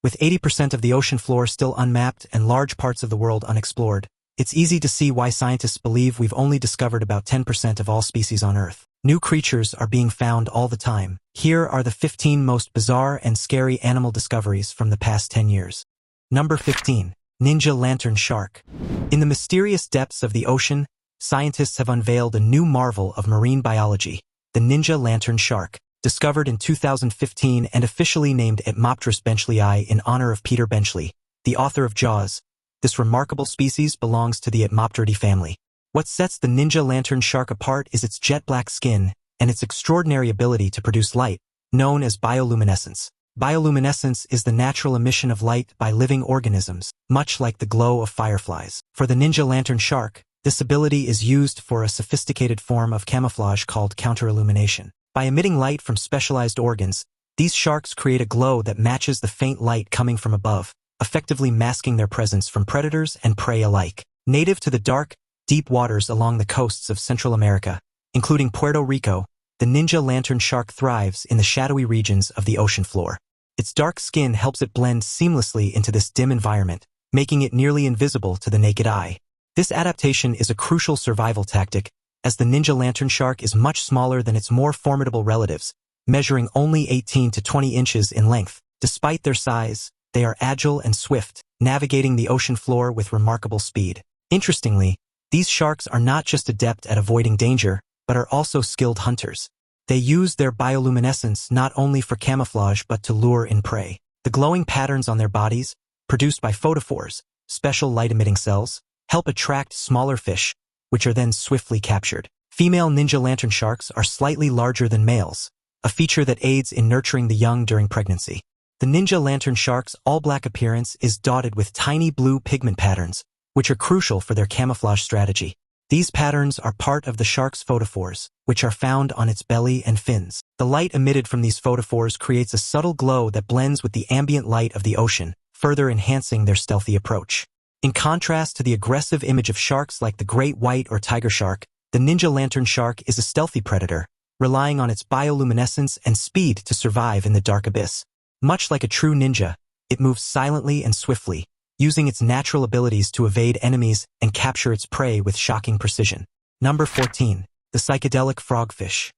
With 80% of the ocean floor still unmapped and large parts of the world unexplored, it's easy to see why scientists believe we've only discovered about 10% of all species on Earth. New creatures are being found all the time. Here are the 15 most bizarre and scary animal discoveries from the past 10 years. Number 15. Ninja lantern shark. In the mysterious depths of the ocean, scientists have unveiled a new marvel of marine biology, the ninja lantern shark. Discovered in 2015 and officially named Etmopterus benchlei in honor of Peter Benchley, the author of Jaws. This remarkable species belongs to the Etmopteridae family. What sets the ninja lantern shark apart is its jet black skin and its extraordinary ability to produce light, known as bioluminescence. Bioluminescence is the natural emission of light by living organisms, much like the glow of fireflies. For the ninja lantern shark, this ability is used for a sophisticated form of camouflage called counterillumination. By emitting light from specialized organs, these sharks create a glow that matches the faint light coming from above, effectively masking their presence from predators and prey alike. Native to the dark, deep waters along the coasts of Central America, including Puerto Rico, the ninja lantern shark thrives in the shadowy regions of the ocean floor. Its dark skin helps it blend seamlessly into this dim environment, making it nearly invisible to the naked eye. This adaptation is a crucial survival tactic, as the ninja lantern shark is much smaller than its more formidable relatives, measuring only 18 to 20 inches in length. Despite their size, they are agile and swift, navigating the ocean floor with remarkable speed. Interestingly, these sharks are not just adept at avoiding danger, but are also skilled hunters. They use their bioluminescence not only for camouflage but to lure in prey. The glowing patterns on their bodies, produced by photophores, special light-emitting cells, help attract smaller fish, which are then swiftly captured. Female ninja lantern sharks are slightly larger than males, a feature that aids in nurturing the young during pregnancy. The ninja lantern shark's all-black appearance is dotted with tiny blue pigment patterns, which are crucial for their camouflage strategy. These patterns are part of the shark's photophores, which are found on its belly and fins. The light emitted from these photophores creates a subtle glow that blends with the ambient light of the ocean, further enhancing their stealthy approach. In contrast to the aggressive image of sharks like the great white or tiger shark, the ninja lantern shark is a stealthy predator, relying on its bioluminescence and speed to survive in the dark abyss. Much like a true ninja, it moves silently and swiftly, using its natural abilities to evade enemies and capture its prey with shocking precision. Number 14. The psychedelic frogfish.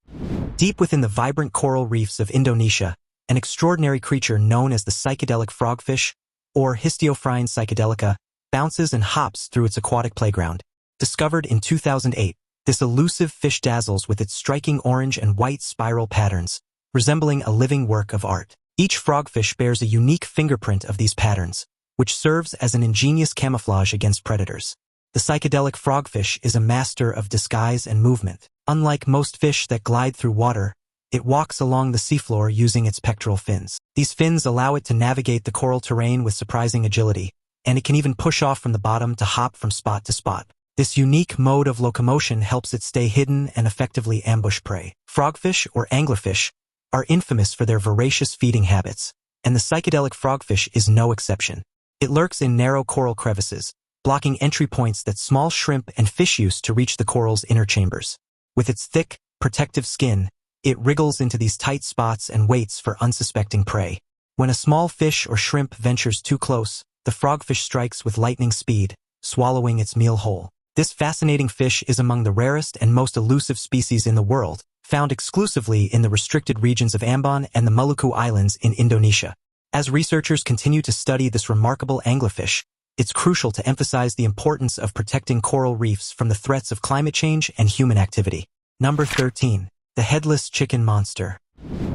Deep within the vibrant coral reefs of Indonesia, an extraordinary creature known as the psychedelic frogfish, or Histiophryne psychedelica, bounces and hops through its aquatic playground. Discovered in 2008, this elusive fish dazzles with its striking orange and white spiral patterns, resembling a living work of art. Each frogfish bears a unique fingerprint of these patterns, which serves as an ingenious camouflage against predators. The psychedelic frogfish is a master of disguise and movement. Unlike most fish that glide through water, it walks along the seafloor using its pectoral fins. These fins allow it to navigate the coral terrain with surprising agility, and it can even push off from the bottom to hop from spot to spot. This unique mode of locomotion helps it stay hidden and effectively ambush prey. Frogfish, or anglerfish, are infamous for their voracious feeding habits, and the psychedelic frogfish is no exception. It lurks in narrow coral crevices, blocking entry points that small shrimp and fish use to reach the coral's inner chambers. With its thick, protective skin, it wriggles into these tight spots and waits for unsuspecting prey. When a small fish or shrimp ventures too close, the frogfish strikes with lightning speed, swallowing its meal whole. This fascinating fish is among the rarest and most elusive species in the world, found exclusively in the restricted regions of Ambon and the Maluku Islands in Indonesia. As researchers continue to study this remarkable anglerfish, it's crucial to emphasize the importance of protecting coral reefs from the threats of climate change and human activity. Number 13. The headless chicken monster.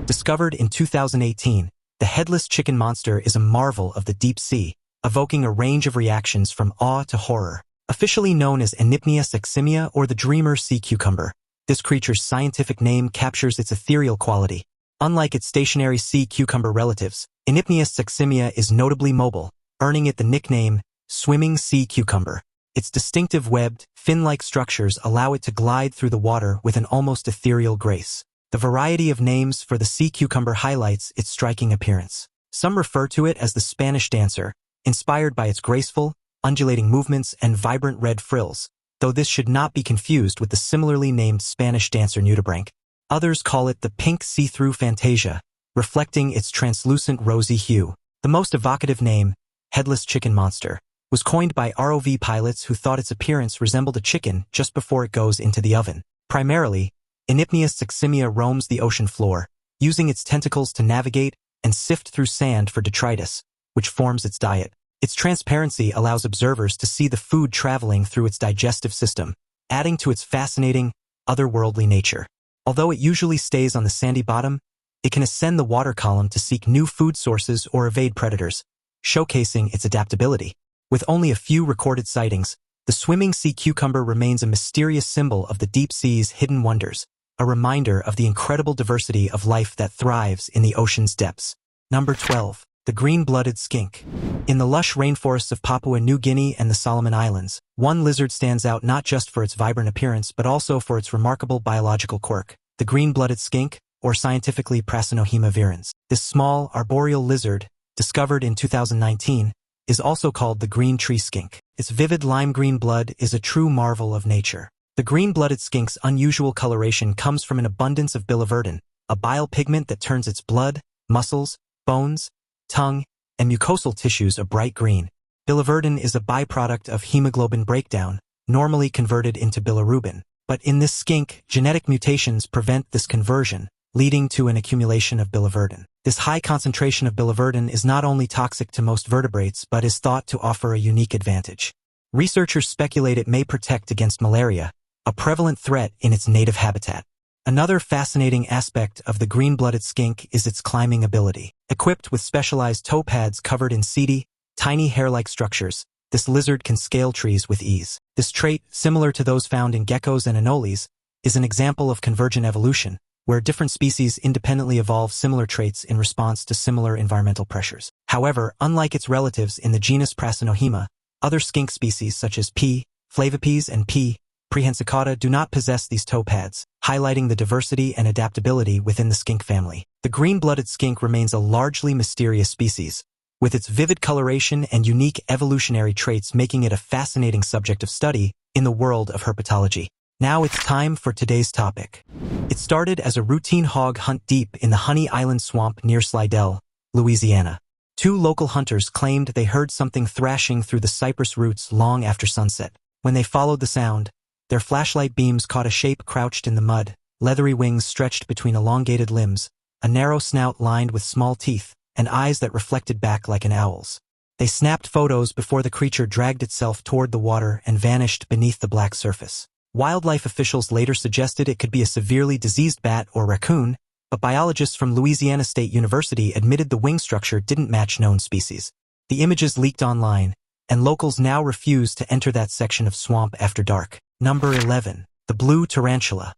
Discovered in 2018, the headless chicken monster is a marvel of the deep sea, evoking a range of reactions from awe to horror. Officially known as Eniphnia seximia or the dreamer sea cucumber, this creature's scientific name captures its ethereal quality. Unlike its stationary sea cucumber relatives, Eniphnia seximia is notably mobile, earning it the nickname swimming sea cucumber. Its distinctive webbed, fin-like structures allow it to glide through the water with an almost ethereal grace. The variety of names for the sea cucumber highlights its striking appearance. Some refer to it as the Spanish dancer, inspired by its graceful, undulating movements and vibrant red frills, though this should not be confused with the similarly named Spanish dancer nudibranch. Others call it the pink see-through fantasia, reflecting its translucent rosy hue. The most evocative name, Headless chicken monster, was coined by ROV pilots who thought its appearance resembled a chicken just before it goes into the oven. Primarily, Enipias saximia roams the ocean floor, using its tentacles to navigate and sift through sand for detritus, which forms its diet. Its transparency allows observers to see the food traveling through its digestive system, adding to its fascinating, otherworldly nature. Although it usually stays on the sandy bottom, it can ascend the water column to seek new food sources or evade predators, showcasing its adaptability. With only a few recorded sightings, the swimming sea cucumber remains a mysterious symbol of the deep sea's hidden wonders, a reminder of the incredible diversity of life that thrives in the ocean's depths. Number 12. The green-blooded skink. In the lush rainforests of Papua New Guinea and the Solomon Islands, one lizard stands out not just for its vibrant appearance but also for its remarkable biological quirk, the green-blooded skink, or scientifically Prasinohema virens. This small, arboreal lizard, discovered in 2019, is also called the green tree skink. Its vivid lime-green blood is a true marvel of nature. The green-blooded skink's unusual coloration comes from an abundance of biliverdin, a bile pigment that turns its blood, muscles, bones, tongue, and mucosal tissues a bright green. Biliverdin is a byproduct of hemoglobin breakdown, normally converted into bilirubin. But in this skink, genetic mutations prevent this conversion, leading to an accumulation of biliverdin. This high concentration of biliverdin is not only toxic to most vertebrates but is thought to offer a unique advantage. Researchers speculate it may protect against malaria, a prevalent threat in its native habitat. Another fascinating aspect of the green-blooded skink is its climbing ability. Equipped with specialized toe pads covered in seedy, tiny hair-like structures, this lizard can scale trees with ease. This trait, similar to those found in geckos and anoles, is an example of convergent evolution, where different species independently evolve similar traits in response to similar environmental pressures. However, unlike its relatives in the genus Prasinohema, other skink species such as P. flavipes and P. prehensicata do not possess these toe pads, highlighting the diversity and adaptability within the skink family. The green-blooded skink remains a largely mysterious species, with its vivid coloration and unique evolutionary traits making it a fascinating subject of study in the world of herpetology. Now it's time for today's topic. It started as a routine hog hunt deep in the Honey Island swamp near Slidell, Louisiana. Two local hunters claimed they heard something thrashing through the cypress roots long after sunset. When they followed the sound, their flashlight beams caught a shape crouched in the mud, leathery wings stretched between elongated limbs, a narrow snout lined with small teeth, and eyes that reflected back like an owl's. They snapped photos before the creature dragged itself toward the water and vanished beneath the black surface. Wildlife officials later suggested it could be a severely diseased bat or raccoon, but biologists from Louisiana State University admitted the wing structure didn't match known species. The images leaked online, and locals now refuse to enter that section of swamp after dark. Number 11. The blue tarantula.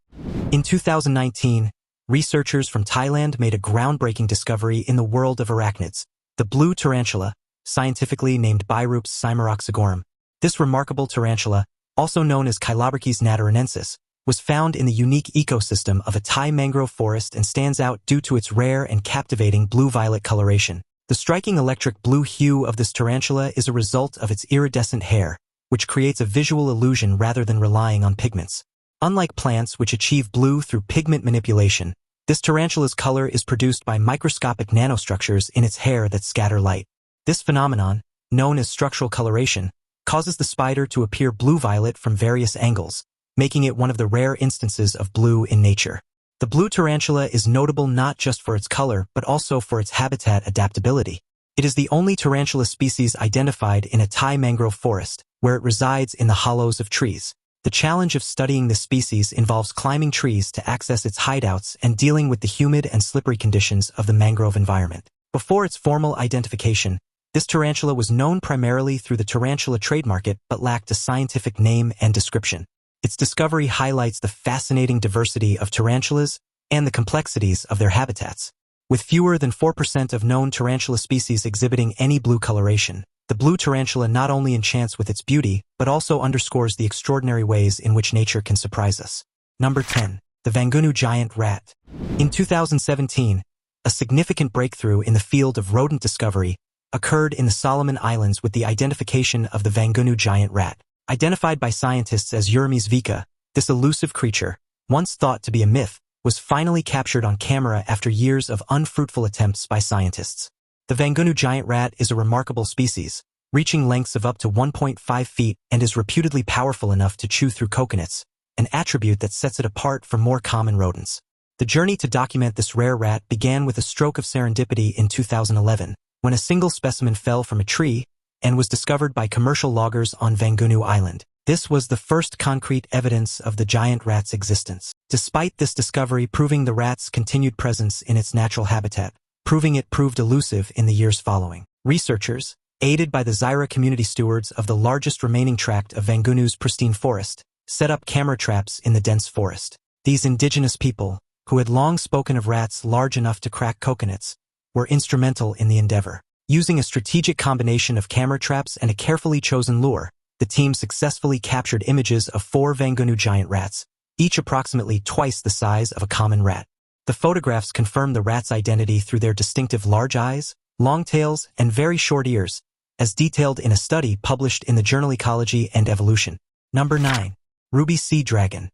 In 2019, researchers from Thailand made a groundbreaking discovery in the world of arachnids, the blue tarantula, scientifically named Birups cymeroxygorum. This remarkable tarantula, also known as Chilobrychis natarinensis, was found in the unique ecosystem of a Thai mangrove forest and stands out due to its rare and captivating blue-violet coloration. The striking electric blue hue of this tarantula is a result of its iridescent hair, which creates a visual illusion rather than relying on pigments. Unlike plants which achieve blue through pigment manipulation, this tarantula's color is produced by microscopic nanostructures in its hair that scatter light. This phenomenon, known as structural coloration, causes the spider to appear blue-violet from various angles, making it one of the rare instances of blue in nature. The blue tarantula is notable not just for its color but also for its habitat adaptability. It is the only tarantula species identified in a Thai mangrove forest, where it resides in the hollows of trees. The challenge of studying this species involves climbing trees to access its hideouts and dealing with the humid and slippery conditions of the mangrove environment. Before its formal identification, this tarantula was known primarily through the tarantula trade market but lacked a scientific name and description. Its discovery highlights the fascinating diversity of tarantulas and the complexities of their habitats. With fewer than 4% of known tarantula species exhibiting any blue coloration, the blue tarantula not only enchants with its beauty but also underscores the extraordinary ways in which nature can surprise us. Number 10. The Vangunu giant rat. In 2017, a significant breakthrough in the field of rodent discovery occurred in the Solomon Islands with the identification of the Vangunu giant rat. Identified by scientists as Urames vica, this elusive creature, once thought to be a myth, was finally captured on camera after years of unfruitful attempts by scientists. The Vangunu giant rat is a remarkable species, reaching lengths of up to 1.5 feet and is reputedly powerful enough to chew through coconuts, an attribute that sets it apart from more common rodents. The journey to document this rare rat began with a stroke of serendipity in 2011, when a single specimen fell from a tree and was discovered by commercial loggers on Vangunu Island. This was the first concrete evidence of the giant rat's existence. Despite this discovery proving the rat's continued presence in its natural habitat, it proved elusive in the years following. Researchers, aided by the Zaira community stewards of the largest remaining tract of Vangunu's pristine forest, set up camera traps in the dense forest. These indigenous people, who had long spoken of rats large enough to crack coconuts, were instrumental in the endeavor. Using a strategic combination of camera traps and a carefully chosen lure, the team successfully captured images of 4 Vangunu giant rats, each approximately twice the size of a common rat. The photographs confirmed the rat's identity through their distinctive large eyes, long tails, and very short ears, as detailed in a study published in the journal Ecology and Evolution. Number 9. Ruby sea dragon.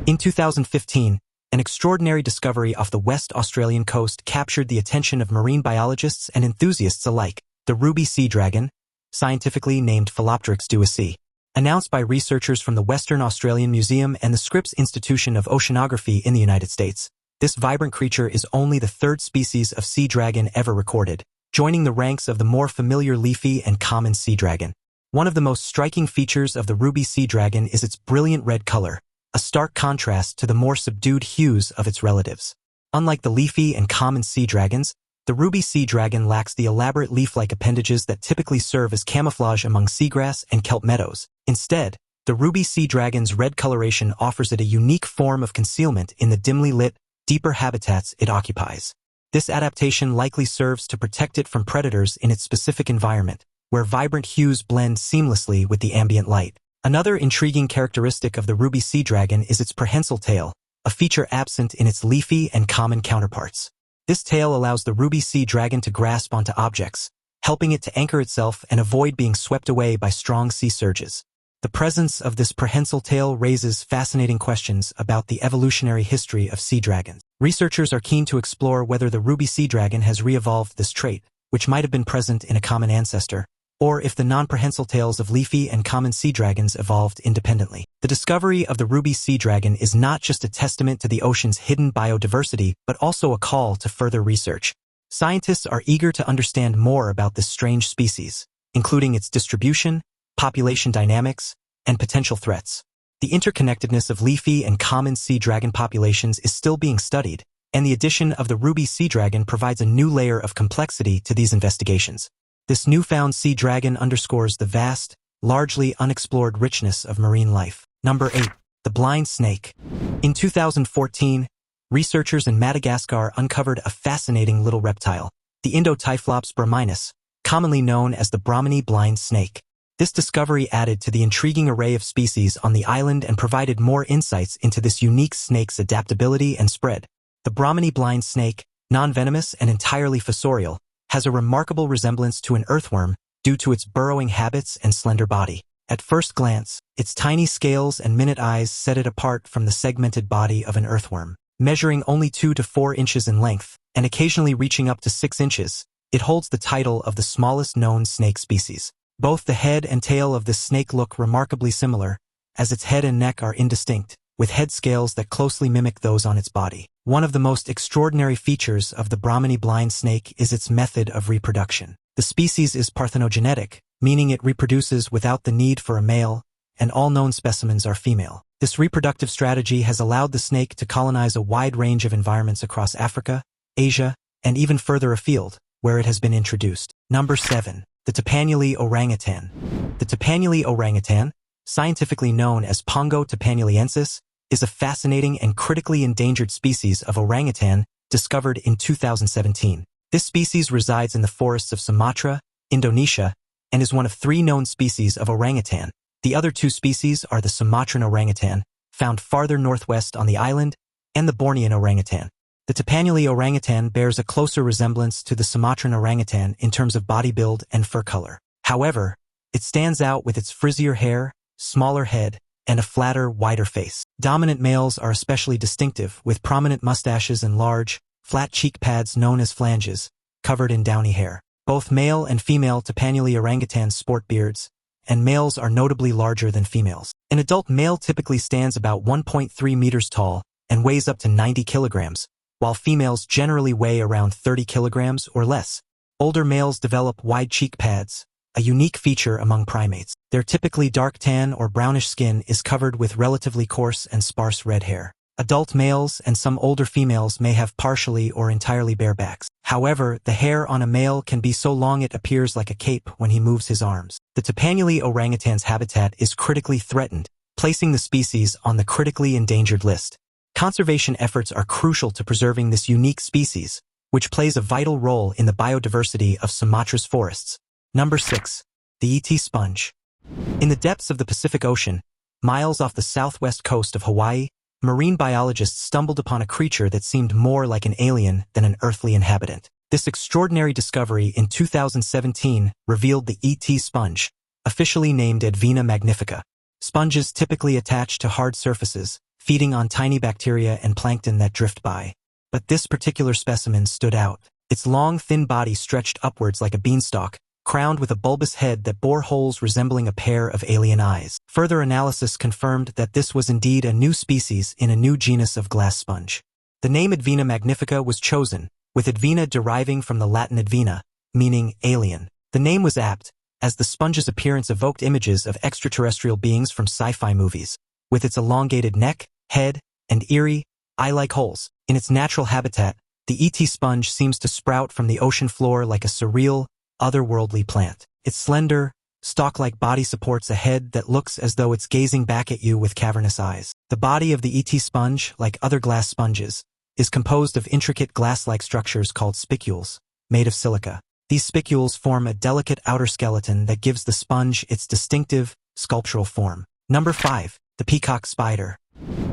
In 2015, an extraordinary discovery off the West Australian coast captured the attention of marine biologists and enthusiasts alike. The ruby sea dragon, scientifically named Philopteryx duisii, announced by researchers from the Western Australian Museum and the Scripps Institution of Oceanography in the United States. This vibrant creature is only the 3rd species of sea dragon ever recorded, joining the ranks of the more familiar leafy and common sea dragon. One of the most striking features of the ruby sea dragon is its brilliant red color, a stark contrast to the more subdued hues of its relatives. Unlike the leafy and common sea dragons, the ruby sea dragon lacks the elaborate leaf-like appendages that typically serve as camouflage among seagrass and kelp meadows. Instead, the ruby sea dragon's red coloration offers it a unique form of concealment in the dimly lit, deeper habitats it occupies. This adaptation likely serves to protect it from predators in its specific environment, where vibrant hues blend seamlessly with the ambient light. Another intriguing characteristic of the ruby sea dragon is its prehensile tail, a feature absent in its leafy and common counterparts. This tail allows the ruby sea dragon to grasp onto objects, helping it to anchor itself and avoid being swept away by strong sea surges. The presence of this prehensile tail raises fascinating questions about the evolutionary history of sea dragons. Researchers are keen to explore whether the ruby sea dragon has re-evolved this trait, which might have been present in a common ancestor, or if the non-prehensile tails of leafy and common sea dragons evolved independently. The discovery of the ruby sea dragon is not just a testament to the ocean's hidden biodiversity, but also a call to further research. Scientists are eager to understand more about this strange species, including its distribution, population dynamics, and potential threats. The interconnectedness of leafy and common sea dragon populations is still being studied, and the addition of the ruby sea dragon provides a new layer of complexity to these investigations. This newfound sea dragon underscores the vast, largely unexplored richness of marine life. Number 8. The blind snake. In 2014, researchers in Madagascar uncovered a fascinating little reptile, the Indo-Typhlops brahminus, commonly known as the Brahminy blind snake. This discovery added to the intriguing array of species on the island and provided more insights into this unique snake's adaptability and spread. The Brahminy blind snake, non-venomous and entirely fossorial, has a remarkable resemblance to an earthworm due to its burrowing habits and slender body. At first glance, its tiny scales and minute eyes set it apart from the segmented body of an earthworm. Measuring only 2 to 4 inches in length, and occasionally reaching up to 6 inches, it holds the title of the smallest known snake species. Both the head and tail of this snake look remarkably similar, as its head and neck are indistinct, with head scales that closely mimic those on its body. One of the most extraordinary features of the Brahminy blind snake is its method of reproduction. The species is parthenogenetic, meaning it reproduces without the need for a male, and all known specimens are female. This reproductive strategy has allowed the snake to colonize a wide range of environments across Africa, Asia, and even further afield, where it has been introduced. Number 7. The Tapanuli orangutan. The Tapanuli orangutan, scientifically known as Pongo tapanuliensis, is a fascinating and critically endangered species of orangutan discovered in 2017. This species resides in the forests of Sumatra, Indonesia, and is one of 3 known species of orangutan. The other 2 species are the Sumatran orangutan, found farther northwest on the island, and the Bornean orangutan. The Tapanuli orangutan bears a closer resemblance to the Sumatran orangutan in terms of body build and fur color. However, it stands out with its frizzier hair, smaller head, and a flatter, wider face. Dominant males are especially distinctive, with prominent mustaches and large, flat cheek pads known as flanges, covered in downy hair. Both male and female Tapanuli orangutans sport beards, and males are notably larger than females. An adult male typically stands about 1.3 meters tall and weighs up to 90 kilograms, while females generally weigh around 30 kilograms or less. Older males develop wide cheek pads, a unique feature among primates. Their typically dark tan or brownish skin is covered with relatively coarse and sparse red hair. Adult males and some older females may have partially or entirely bare backs. However, the hair on a male can be so long it appears like a cape when he moves his arms. The Tapanuli orangutan's habitat is critically threatened, placing the species on the critically endangered list. Conservation efforts are crucial to preserving this unique species, which plays a vital role in the biodiversity of Sumatra's forests. Number 6. The ET sponge. In the depths of the Pacific Ocean, miles off the southwest coast of Hawaii, marine biologists stumbled upon a creature that seemed more like an alien than an earthly inhabitant. This extraordinary discovery in 2017 revealed the ET sponge, officially named Advena magnifica. Sponges typically attach to hard surfaces, feeding on tiny bacteria and plankton that drift by. But this particular specimen stood out. Its long, thin body stretched upwards like a beanstalk, crowned with a bulbous head that bore holes resembling a pair of alien eyes. Further analysis confirmed that this was indeed a new species in a new genus of glass sponge. The name Advena magnifica was chosen, with Advena deriving from the Latin advena, meaning alien. The name was apt, as the sponge's appearance evoked images of extraterrestrial beings from sci-fi movies, with its elongated neck, head, and eerie, eye-like holes. In its natural habitat, the ET sponge seems to sprout from the ocean floor like a surreal, otherworldly plant. Its slender, stalk-like body supports a head that looks as though it's gazing back at you with cavernous eyes. The body of the ET sponge, like other glass sponges, is composed of intricate glass-like structures called spicules, made of silica. These spicules form a delicate outer skeleton that gives the sponge its distinctive, sculptural form. Number 5. The peacock spider.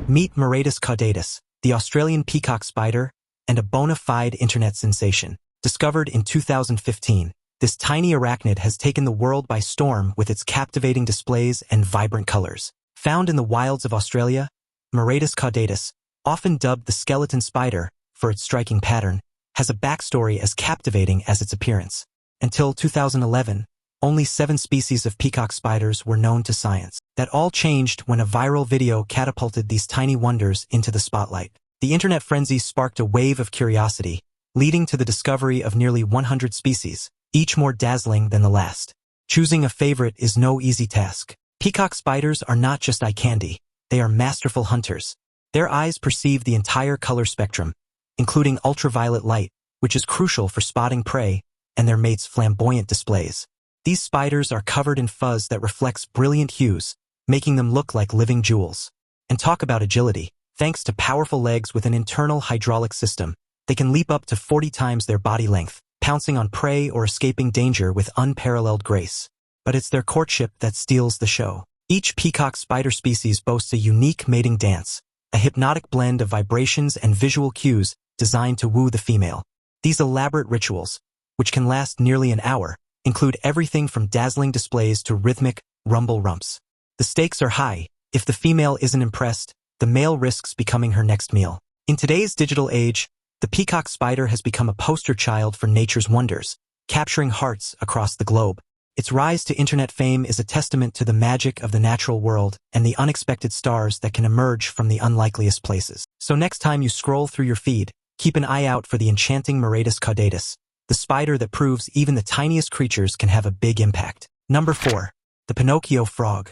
Meet Muratus caudatus, the Australian peacock spider, and a bona fide internet sensation. Discovered in 2015, this tiny arachnid has taken the world by storm with its captivating displays and vibrant colors. Found in the wilds of Australia, Muratus caudatus, often dubbed the skeleton spider for its striking pattern, has a backstory as captivating as its appearance. Until 2011, only 7 species of peacock spiders were known to science. That all changed when a viral video catapulted these tiny wonders into the spotlight. The internet frenzy sparked a wave of curiosity, leading to the discovery of nearly 100 species, each more dazzling than the last. Choosing a favorite is no easy task. Peacock spiders are not just eye candy, they are masterful hunters. Their eyes perceive the entire color spectrum, including ultraviolet light, which is crucial for spotting prey, and their mates' flamboyant displays. These spiders are covered in fuzz that reflects brilliant hues, making them look like living jewels. And talk about agility. Thanks to powerful legs with an internal hydraulic system, they can leap up to 40 times their body length, pouncing on prey or escaping danger with unparalleled grace. But it's their courtship that steals the show. Each peacock spider species boasts a unique mating dance, a hypnotic blend of vibrations and visual cues designed to woo the female. These elaborate rituals, which can last nearly an hour, include everything from dazzling displays to rhythmic, rumble rumps. The stakes are high. If the female isn't impressed, the male risks becoming her next meal. In today's digital age, the peacock spider has become a poster child for nature's wonders, capturing hearts across the globe. Its rise to internet fame is a testament to the magic of the natural world and the unexpected stars that can emerge from the unlikeliest places. So next time you scroll through your feed, keep an eye out for the enchanting Muratus caudatus, the spider that proves even the tiniest creatures can have a big impact. Number 4. The Pinocchio frog.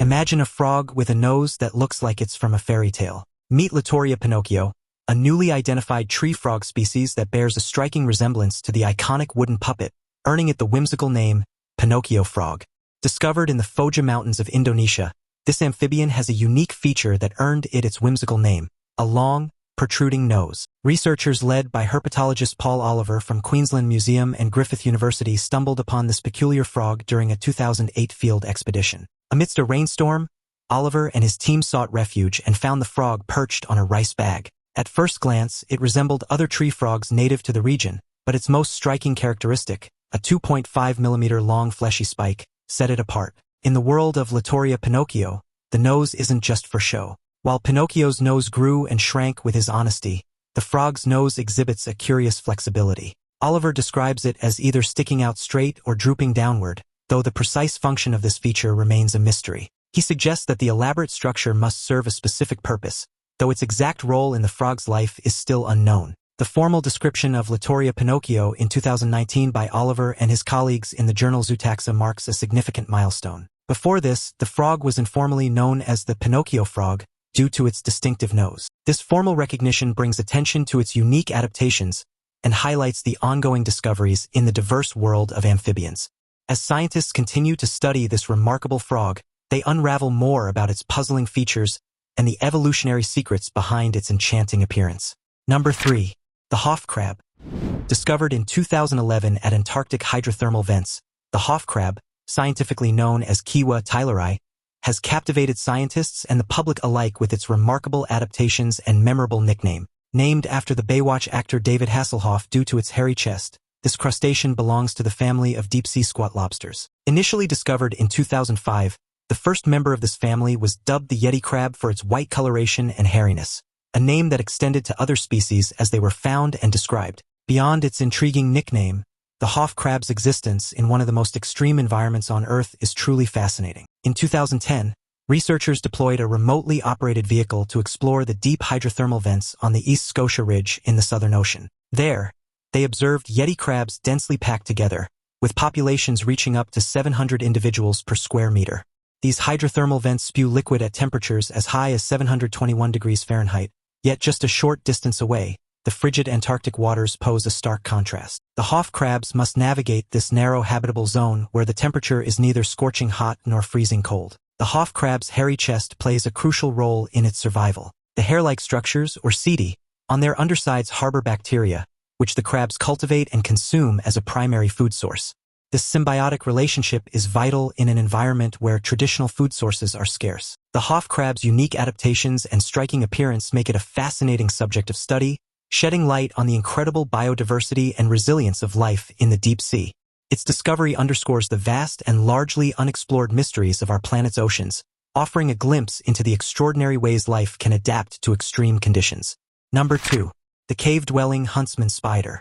Imagine a frog with a nose that looks like it's from a fairy tale. Meet Latoria Pinocchio, a newly identified tree frog species that bears a striking resemblance to the iconic wooden puppet, earning it the whimsical name, Pinocchio frog. Discovered in the Foja Mountains of Indonesia, this amphibian has a unique feature that earned it its whimsical name, a long, protruding nose. Researchers led by herpetologist Paul Oliver from Queensland Museum and Griffith University stumbled upon this peculiar frog during a 2008 field expedition. Amidst a rainstorm, Oliver and his team sought refuge and found the frog perched on a rice bag. At first glance, it resembled other tree frogs native to the region, but its most striking characteristic, a 2.5mm long fleshy spike, set it apart. In the world of Latoria Pinocchio, the nose isn't just for show. While Pinocchio's nose grew and shrank with his honesty, the frog's nose exhibits a curious flexibility. Oliver describes it as either sticking out straight or drooping downward, though the precise function of this feature remains a mystery. He suggests that the elaborate structure must serve a specific purpose, though its exact role in the frog's life is still unknown. The formal description of Littoria Pinocchio in 2019 by Oliver and his colleagues in the journal Zootaxa marks a significant milestone. Before this, the frog was informally known as the Pinocchio frog due to its distinctive nose. This formal recognition brings attention to its unique adaptations and highlights the ongoing discoveries in the diverse world of amphibians. As scientists continue to study this remarkable frog, they unravel more about its puzzling features and the evolutionary secrets behind its enchanting appearance. Number 3. The Hoff crab. Discovered in 2011 at Antarctic hydrothermal vents, the Hoff crab, scientifically known as Kiwa tyleri, has captivated scientists and the public alike with its remarkable adaptations and memorable nickname. Named after the Baywatch actor David Hasselhoff due to its hairy chest, this crustacean belongs to the family of deep-sea squat lobsters. Initially discovered in 2005, the first member of this family was dubbed the Yeti crab for its white coloration and hairiness, a name that extended to other species as they were found and described. Beyond its intriguing nickname, the Hoff crab's existence in one of the most extreme environments on Earth is truly fascinating. In 2010, researchers deployed a remotely operated vehicle to explore the deep hydrothermal vents on the East Scotia Ridge in the Southern Ocean. There, they observed Yeti crabs densely packed together, with populations reaching up to 700 individuals per square meter. These hydrothermal vents spew liquid at temperatures as high as 721 degrees Fahrenheit, yet just a short distance away, the frigid Antarctic waters pose a stark contrast. The Hoff crabs must navigate this narrow habitable zone where the temperature is neither scorching hot nor freezing cold. The Hoff crab's hairy chest plays a crucial role in its survival. The hair-like structures, or setae, on their undersides harbor bacteria, which the crabs cultivate and consume as a primary food source. This symbiotic relationship is vital in an environment where traditional food sources are scarce. The Hoff crab's unique adaptations and striking appearance make it a fascinating subject of study, shedding light on the incredible biodiversity and resilience of life in the deep sea. Its discovery underscores the vast and largely unexplored mysteries of our planet's oceans, offering a glimpse into the extraordinary ways life can adapt to extreme conditions. Number 2. The cave-dwelling huntsman spider.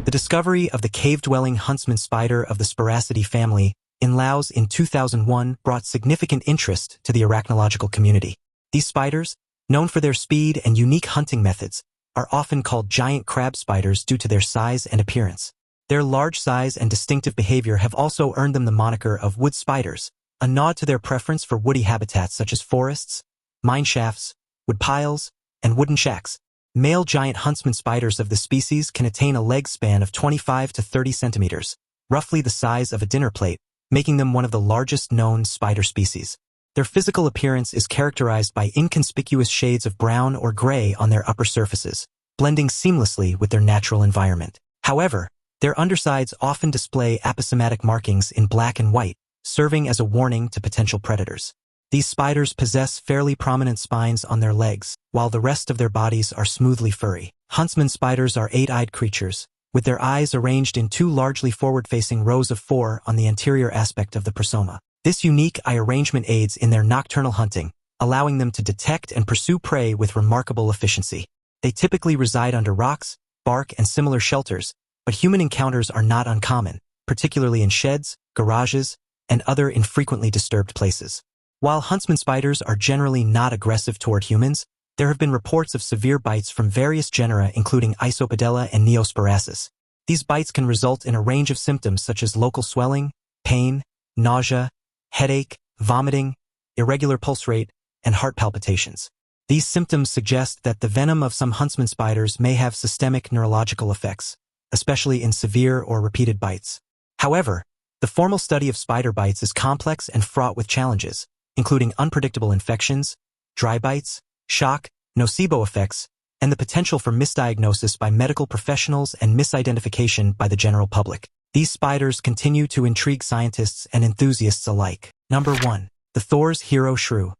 The discovery of the cave-dwelling huntsman spider of the Spiracidae family in Laos in 2001 brought significant interest to the arachnological community. These spiders, known for their speed and unique hunting methods, are often called giant crab spiders due to their size and appearance. Their large size and distinctive behavior have also earned them the moniker of wood spiders, a nod to their preference for woody habitats such as forests, mine shafts, wood piles, and wooden shacks. Male giant huntsman spiders of the species can attain a leg span of 25 to 30 centimeters, roughly the size of a dinner plate, making them one of the largest known spider species. Their physical appearance is characterized by inconspicuous shades of brown or gray on their upper surfaces, blending seamlessly with their natural environment. However, their undersides often display aposematic markings in black and white, serving as a warning to potential predators. These spiders possess fairly prominent spines on their legs, while the rest of their bodies are smoothly furry. Huntsman spiders are eight-eyed creatures, with their eyes arranged in two largely forward-facing rows of four on the anterior aspect of the prosoma. This unique eye arrangement aids in their nocturnal hunting, allowing them to detect and pursue prey with remarkable efficiency. They typically reside under rocks, bark, and similar shelters, but human encounters are not uncommon, particularly in sheds, garages, and other infrequently disturbed places. While huntsman spiders are generally not aggressive toward humans, there have been reports of severe bites from various genera including Isopodella and Neosporacis. These bites can result in a range of symptoms such as local swelling, pain, nausea, headache, vomiting, irregular pulse rate, and heart palpitations. These symptoms suggest that the venom of some huntsman spiders may have systemic neurological effects, especially in severe or repeated bites. However, the formal study of spider bites is complex and fraught with challenges, including unpredictable infections, dry bites, shock, nocebo effects, and the potential for misdiagnosis by medical professionals and misidentification by the general public. These spiders continue to intrigue scientists and enthusiasts alike. Number 1. The Thor's hero shrew.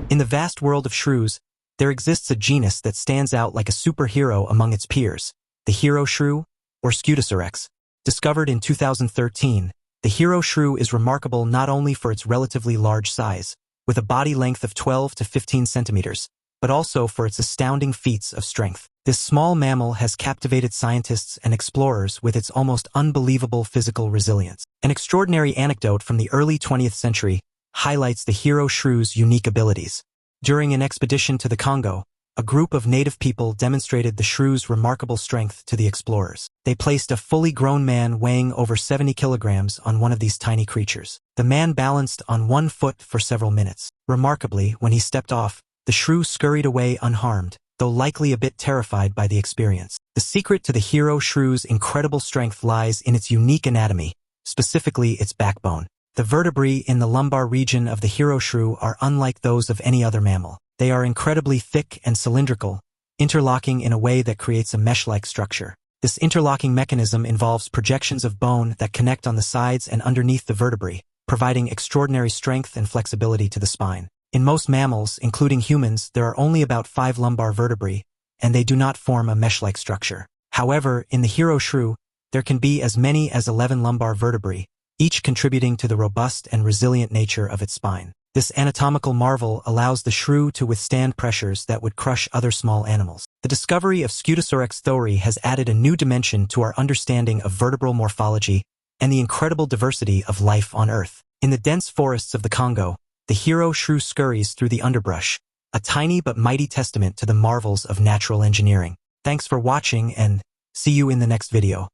In the vast world of shrews, there exists a genus that stands out like a superhero among its peers, the hero shrew, or Scutocerex. Discovered in 2013, the hero shrew is remarkable not only for its relatively large size, with a body length of 12 to 15 centimeters, but also for its astounding feats of strength. This small mammal has captivated scientists and explorers with its almost unbelievable physical resilience. An extraordinary anecdote from the early 20th century highlights the hero shrew's unique abilities. During an expedition to the Congo, a group of native people demonstrated the shrew's remarkable strength to the explorers. They placed a fully grown man weighing over 70 kilograms on one of these tiny creatures. The man balanced on one foot for several minutes. Remarkably, when he stepped off, the shrew scurried away unharmed, though likely a bit terrified by the experience. The secret to the hero shrew's incredible strength lies in its unique anatomy, specifically its backbone. The vertebrae in the lumbar region of the hero shrew are unlike those of any other mammal. They are incredibly thick and cylindrical, interlocking in a way that creates a mesh-like structure. This interlocking mechanism involves projections of bone that connect on the sides and underneath the vertebrae, providing extraordinary strength and flexibility to the spine. In most mammals, including humans, there are only about 5 lumbar vertebrae, and they do not form a mesh-like structure. However, in the hero shrew, there can be as many as 11 lumbar vertebrae, each contributing to the robust and resilient nature of its spine. This anatomical marvel allows the shrew to withstand pressures that would crush other small animals. The discovery of Skeptics theory has added a new dimension to our understanding of vertebral morphology and the incredible diversity of life on Earth. In the dense forests of the Congo, the hero shrew scurries through the underbrush, a tiny but mighty testament to the marvels of natural engineering. Thanks for watching and see you in the next video.